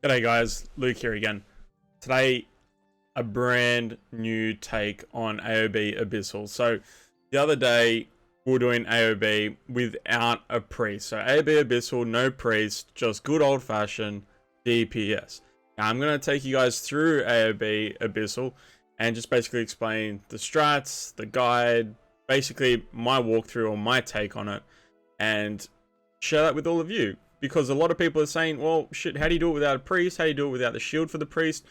G'day guys, Luke here again. Today, a brand new take on AOB Abyssal. So, the other day, we were doing AOB without a priest. So, AOB Abyssal, no priest, just good old fashioned DPS. Now, I'm going to take you guys through AOB Abyssal and just basically explain the strats, the guide, basically my walkthrough or my take on it, and share that with all of you. Because a lot of people are saying, well, shit, how do you do it without a priest? How do you do it without the shield for the priest?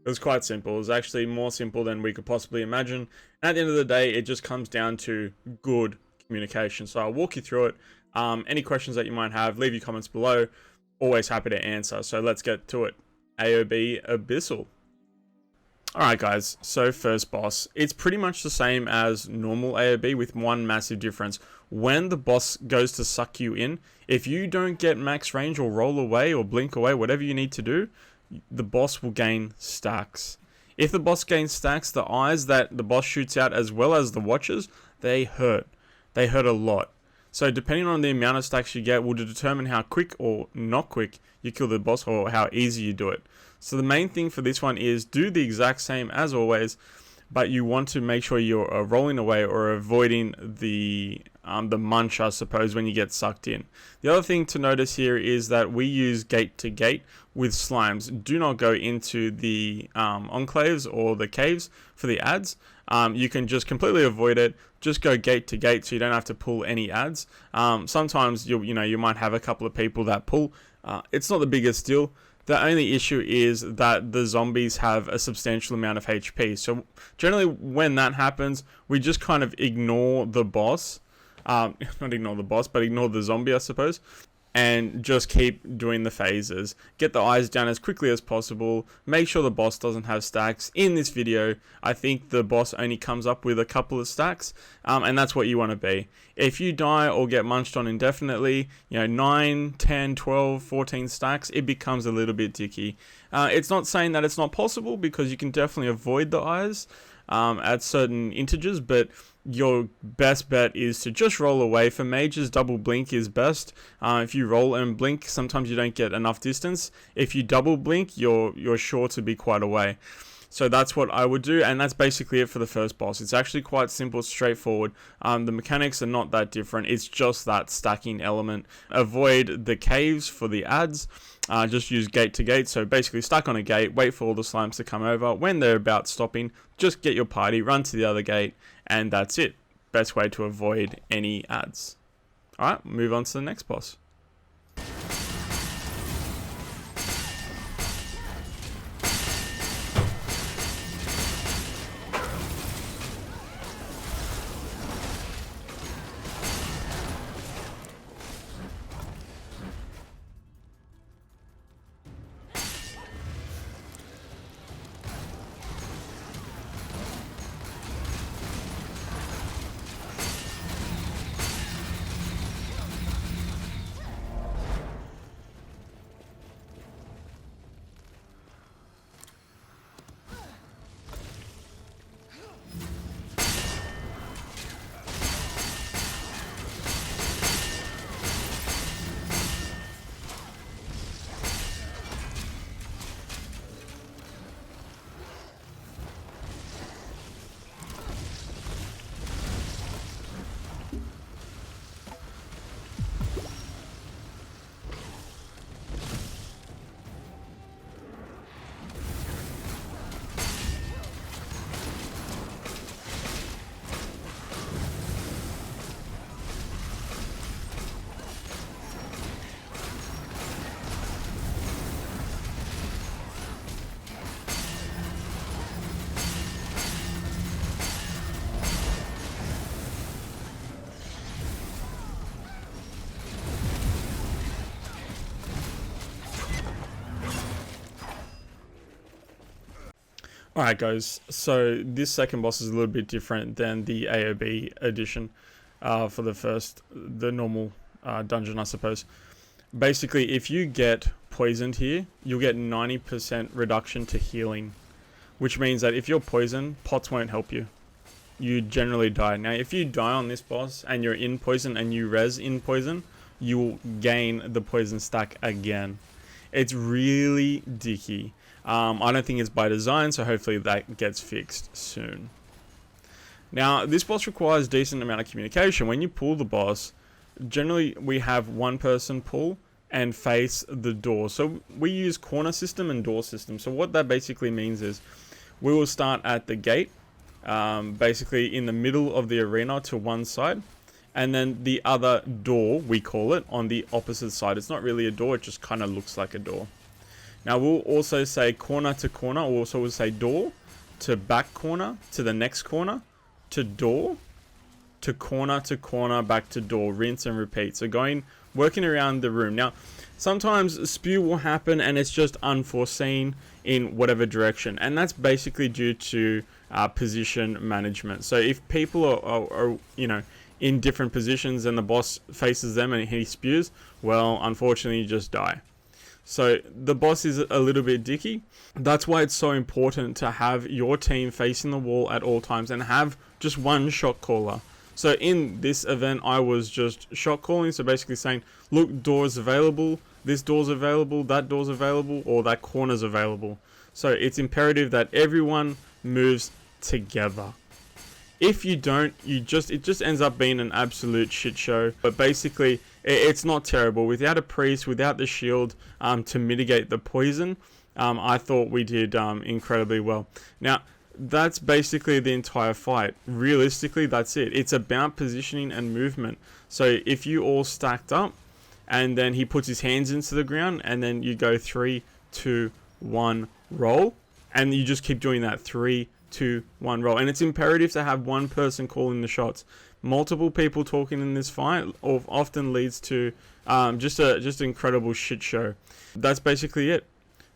It was quite simple. It was actually more simple than we could possibly imagine. And at the end of the day, it just comes down to good communication. So I'll walk you through it. Any questions that you might have, leave your comments below. Always happy to answer. So let's get to it. AOB Abyssal. Alright guys, so first boss. It's pretty much the same as normal AOB with one massive difference. When the boss goes to suck you in, if you don't get max range or roll away or blink away, whatever you need to do, the boss will gain stacks. If the boss gains stacks, the eyes that the boss shoots out as well as the watches, they hurt. They hurt a lot. So depending on the amount of stacks you get will determine how quick or not quick you kill the boss or how easy you do it. So the main thing for this one is do the exact same as always, but you want to make sure you're rolling away or avoiding the munch, I suppose, when you get sucked in. The other thing to notice here is that we use gate to gate with slimes. Do not go into the enclaves or the caves for the ads. You can just completely avoid it. Just go gate to gate so you don't have to pull any ads. Sometimes you might have a couple of people that pull. It's not the biggest deal. The only issue is that the zombies have a substantial amount of HP. So generally when that happens, we just kind of ignore the boss. Not ignore the boss, but ignore the zombie, I suppose. And just keep doing the phases. Get the eyes down as quickly as possible. Make sure the boss doesn't have stacks. In this video, I think the boss only comes up with a couple of stacks. And that's what you want to be. If you die or get munched on indefinitely, 9, 10, 12, 14 stacks, it becomes a little bit dicky. It's not saying that it's not possible, because you can definitely avoid the eyes at certain integers, but your best bet is to just roll away. For mages, double blink is best. If you roll and blink, sometimes you don't get enough distance. If you double blink, you're sure to be quite away. So that's what I would do, and that's basically it for the first boss. It's actually quite simple, straightforward. The mechanics are not that different. It's just that stacking element. Avoid the caves for the ads. Just use gate to gate. So basically stuck on a gate, wait for all the slimes to come over. When they're about stopping, just get your party, run to the other gate, and that's it. Best way to avoid any ads. Alright, move on to the next boss. Alright guys, so this second boss is a little bit different than the AOB edition for the normal dungeon, I suppose. Basically, if you get poisoned here, you'll get 90% reduction to healing, which means that if you're poisoned, pots won't help you. You generally die. Now, if you die on this boss and you're in poison and you res in poison, you will gain the poison stack again. It's really dicky. I don't think it's by design, so hopefully that gets fixed soon. Now, this boss requires decent amount of communication. When you pull the boss, generally we have one person pull and face the door. So we use corner system and door system. So what that basically means is we will start at the gate, basically in the middle of the arena to one side, and then the other door, we call it, on the opposite side. It's not really a door, it just kind of looks like a door. Now we'll also say corner to corner, also we'll say door to back corner to the next corner to door to corner, back to door, rinse and repeat. So working around the room. Now, sometimes spew will happen and it's just unforeseen in whatever direction, and that's basically due to position management. So if people are in different positions and the boss faces them and he spews, well, unfortunately you just die. So the boss is a little bit dicky. That's why it's so important to have your team facing the wall at all times and have just one shot caller. So in this event, I was just shot calling. So basically saying, look, door's available, this door's available, that door's available, or that corner's available. So it's imperative that everyone moves together. If you don't, it just ends up being an absolute shit show. But basically, it's not terrible. Without a priest, without the shield to mitigate the poison, I thought we did incredibly well. Now, that's basically the entire fight. Realistically, that's it. It's about positioning and movement. So if you all stacked up, and then he puts his hands into the ground, and then you go 3, 2, 1, roll, and you just keep doing that 3, 2, 1, roll. And it's imperative to have one person calling the shots. Multiple people talking in this fight often leads to just an incredible shit show. That's basically it.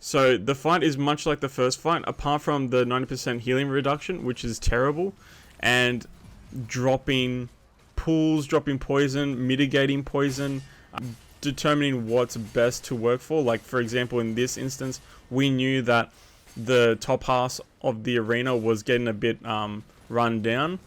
So the fight is much like the first fight, apart from the 90% healing reduction, which is terrible, and dropping pools, dropping poison, mitigating poison, determining what's best to work for. Like, for example, in this instance, we knew that the top half of the arena was getting a bit run down,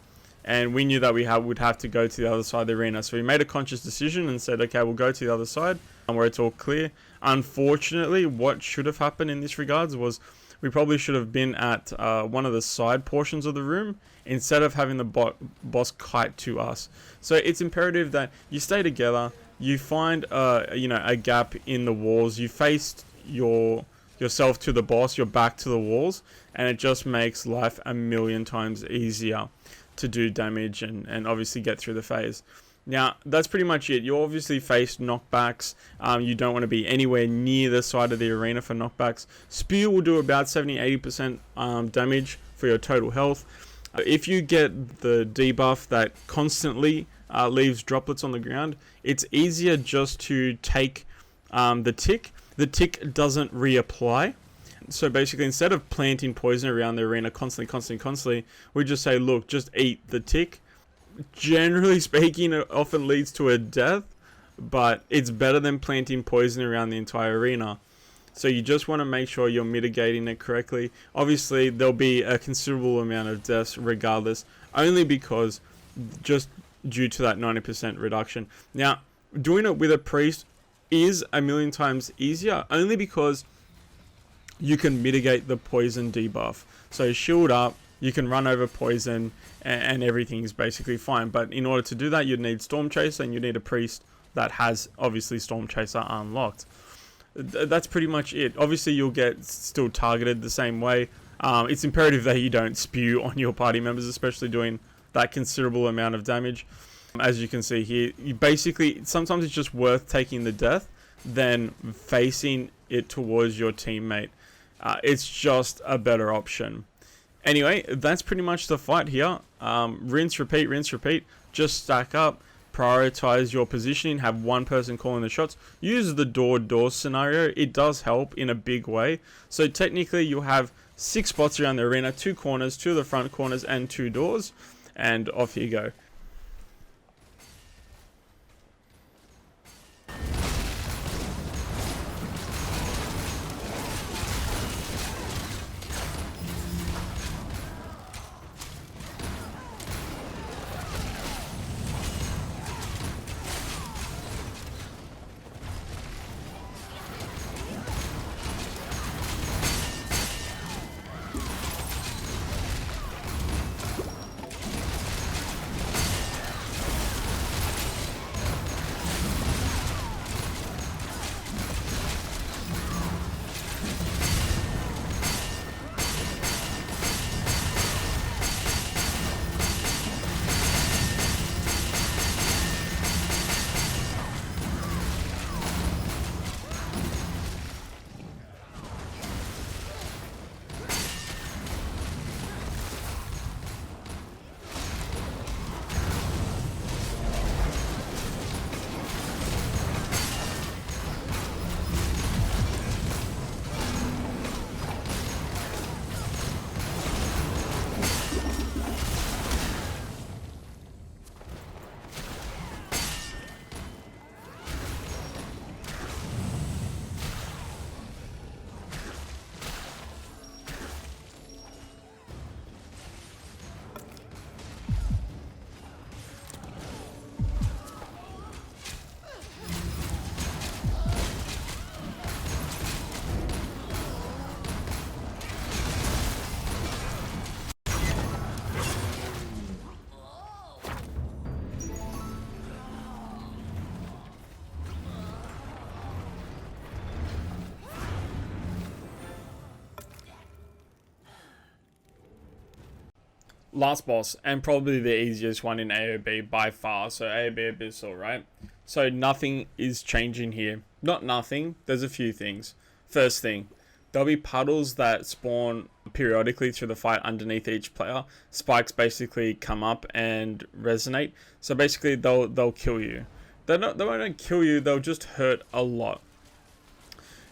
and we knew that we would have to go to the other side of the arena. So we made a conscious decision and said, okay, we'll go to the other side where it's all clear. Unfortunately, what should have happened in this regards was we probably should have been at one of the side portions of the room instead of having the boss kite to us. So it's imperative that you stay together, you find a gap in the walls, you face yourself to the boss, your back to the walls, and it just makes life a million times easier to do damage and obviously get through the phase. Now, that's pretty much it. You obviously face knockbacks. You don't want to be anywhere near the side of the arena for knockbacks. Spear will do about 70-80% damage for your total health. If you get the debuff that constantly leaves droplets on the ground, it's easier just to take the tick. The tick doesn't reapply. So basically, instead of planting poison around the arena constantly, we just say, look, just eat the tick. Generally speaking, it often leads to a death, but it's better than planting poison around the entire arena. So you just want to make sure you're mitigating it correctly. Obviously, there'll be a considerable amount of deaths regardless, only because just due to that 90% reduction. Now, doing it with a priest is a million times easier, only because you can mitigate the poison debuff. So shield up, you can run over poison, and everything is basically fine. But in order to do that, you'd need Storm Chaser, and you need a priest that has obviously Storm Chaser unlocked. That's pretty much it. Obviously, you'll get still targeted the same way. It's imperative that you don't spew on your party members, especially doing that considerable amount of damage. As you can see here, you basically, sometimes it's just worth taking the death than facing it towards your teammate. It's just a better option. Anyway, that's pretty much the fight here. Rinse, repeat. Just stack up, prioritize your positioning, have one person calling the shots. Use the door scenario. It does help in a big way. So technically, you'll have 6 spots around the arena, 2 corners, 2 of the front corners, and 2 doors. And off you go. last boss, and probably the easiest one in AOB by far. So AOB Abyssal, right? So nothing is changing here. Not nothing. There's a few things. First thing, there'll be puddles that spawn periodically through the fight underneath each player. Spikes basically come up and resonate. So basically they'll kill you. They won't kill you, they'll just hurt a lot.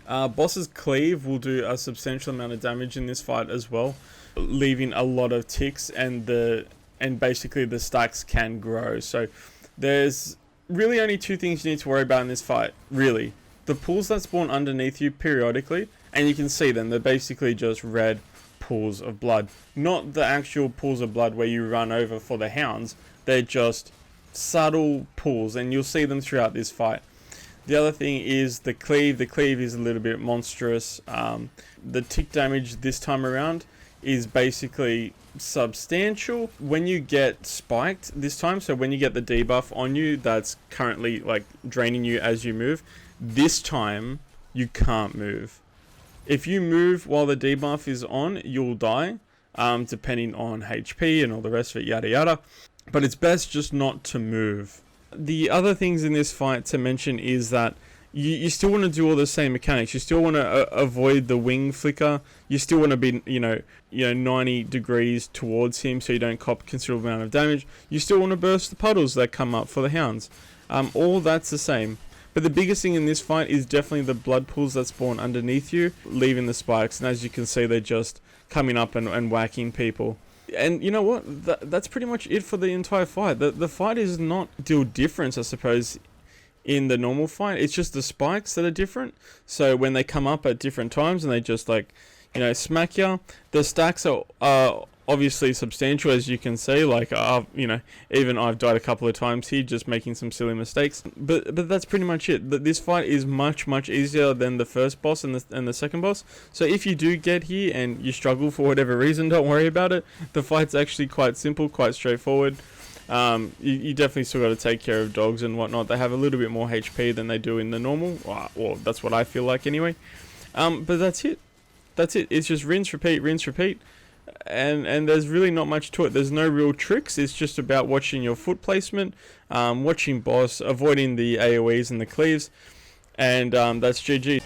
Boss's cleave will do a substantial amount of damage in this fight as well, leaving a lot of ticks, and basically the stacks can grow. So there's really only two things you need to worry about in this fight, really. The pools that spawn underneath you periodically, and you can see them, they're basically just red pools of blood. Not the actual pools of blood where you run over for the hounds, they're just subtle pools, and you'll see them throughout this fight. The other thing is the cleave. The cleave is a little bit monstrous. The tick damage this time around is basically substantial when you get spiked this time. So when you get the debuff on you that's currently like draining you as you move, this time you can't move. If you move while the debuff is on, you'll die, depending on HP and all the rest of it, yada yada. But it's best just not to move. The other things in this fight to mention is that you still want to do all the same mechanics. You still want to avoid the wing flicker. You still want to be, 90 degrees towards him so you don't cop considerable amount of damage. You still want to burst the puddles that come up for the hounds. All that's the same. But the biggest thing in this fight is definitely the blood pools that spawn underneath you, leaving the spikes. And as you can see, they're just coming up and whacking people. And you know what? That's pretty much it for the entire fight. The fight is not deal difference, I suppose, in the normal fight. It's just the spikes that are different. So when they come up at different times and they just smack you, the stacks are obviously substantial, as you can see. Even I've died a couple of times here just making some silly mistakes. But that's pretty much it. This fight is much easier than the first boss and the second boss. So if you do get here and you struggle for whatever reason, don't worry about it. The fight's actually quite simple, quite straightforward. You definitely still got to take care of dogs and whatnot. They have a little bit more HP than they do in the normal. Well, that's what I feel like anyway. But that's it. It's just rinse, repeat. And there's really not much to it. There's no real tricks. It's just about watching your foot placement, watching boss, avoiding the AoEs and the cleaves, and that's GG.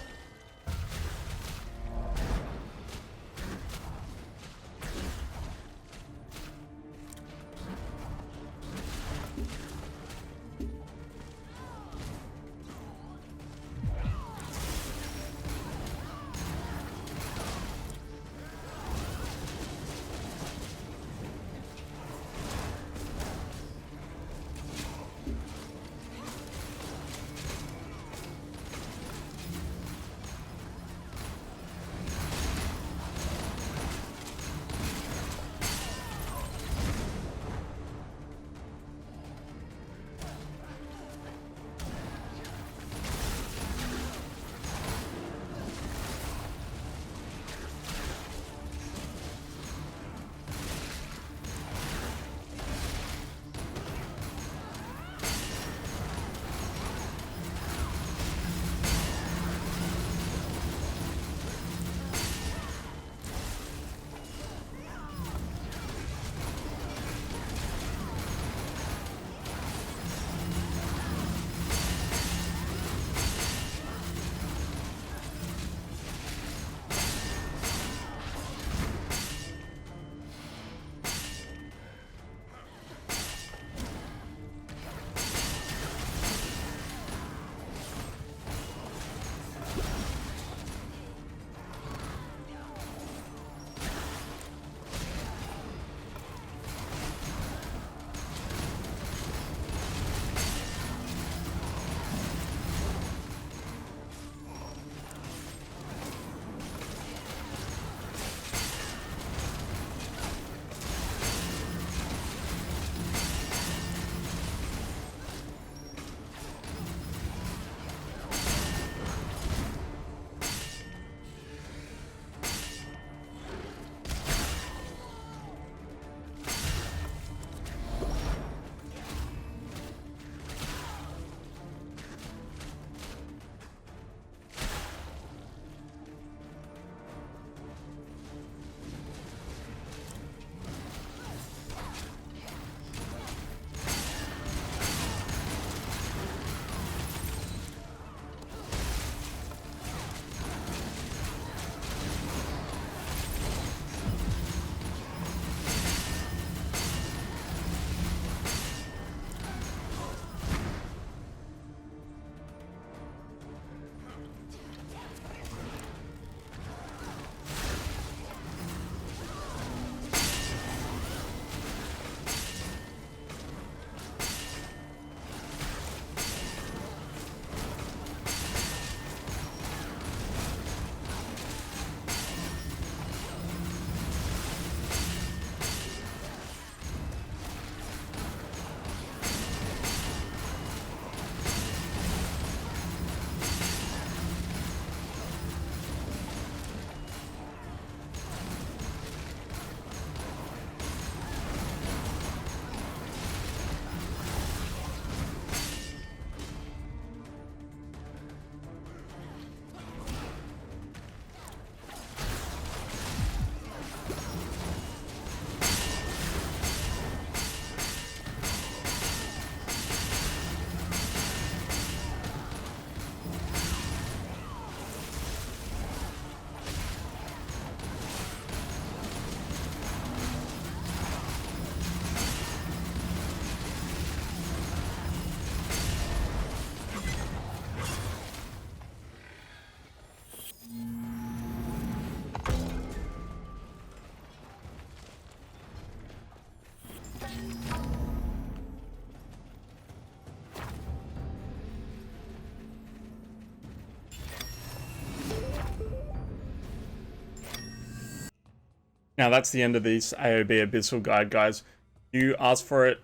Now that's the end of this AOB Abyssal guide, guys. You asked for it,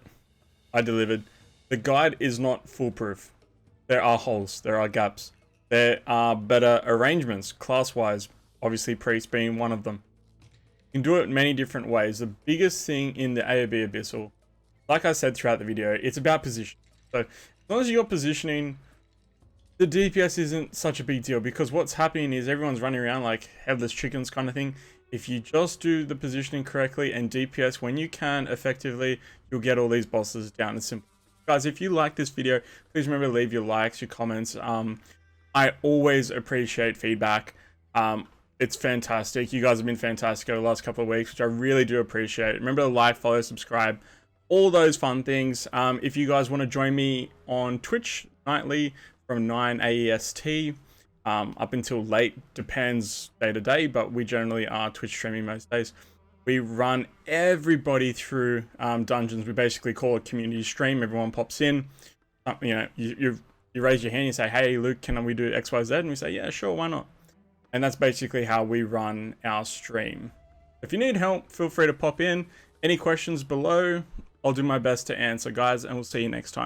I delivered. The guide is not foolproof. There are holes, there are gaps. There are better arrangements, class-wise, obviously priest being one of them. You can do it many different ways. The biggest thing in the AOB Abyssal, like I said throughout the video, it's about position. So as long as you're positioning, the DPS isn't such a big deal, because what's happening is everyone's running around like headless chickens kind of thing. If you just do the positioning correctly and DPS when you can effectively, you'll get all these bosses down. It's simple. Guys, if you like this video, please remember to leave your likes, your comments. I always appreciate feedback. It's fantastic. You guys have been fantastic over the last couple of weeks, which I really do appreciate. Remember to like, follow, subscribe, all those fun things. If you guys want to join me on Twitch nightly from 9 AEST up until late, depends day to day, but we generally are Twitch streaming most days. We run everybody through dungeons. We basically call it community stream. Everyone pops in. You know, you raise your hand, you say, hey, Luke, can we do XYZ? And we say, yeah, sure, why not? And that's basically how we run our stream. If you need help, feel free to pop in. Any questions below, I'll do my best to answer, guys, and we'll see you next time.